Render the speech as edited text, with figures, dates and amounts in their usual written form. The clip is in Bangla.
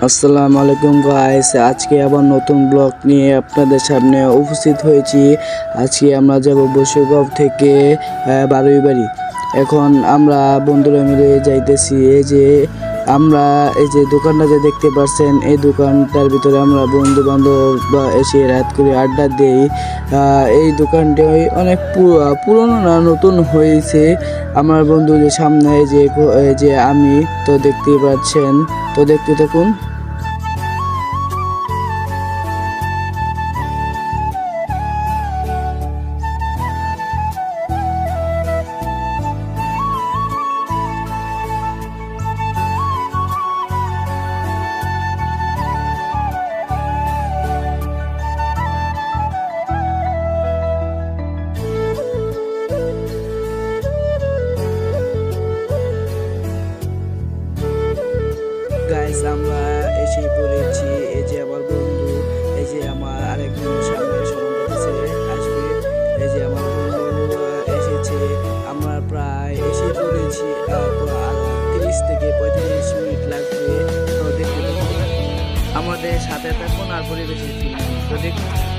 আসসালামু আলাইকুম গাইস, আজকে আবার নতুন ব্লগ নিয়ে আপনাদের সামনে উপস্থিত হয়েছি। আজকে আমরা যাব বসুগাঁও থেকে বারুইবাড়ি। এখন আমরা বন্ধুরা মিলে যাইতেছি। এই যে দোকানটা যে দেখতে পাচ্ছেন, এই দোকানটার ভিতরে আমরা বন্ধু বান্ধব এসে রাত করে আড্ডা দেই। এই দোকানটি অনেক পুরনো না নতুন হয়েছে। আমার বন্ধু যে সামনে এই যে আমি তো দেখতেই পাচ্ছেন, তো দেখতে থাকুন। গাইস, আমরা এসে পড়েছি। এই যে আমার বন্ধু, এই যে আমার আরেক বন্ধু সামনে আসবে। এই যে আমার বন্ধু এসেছে। আমরা প্রায় এসে পড়েছি। তো আর 30 থেকে 35 মিনিট লাগবে। তো দেখতে আমাদের সাথে থাকুন আর পরিবেশে তো দেখুন।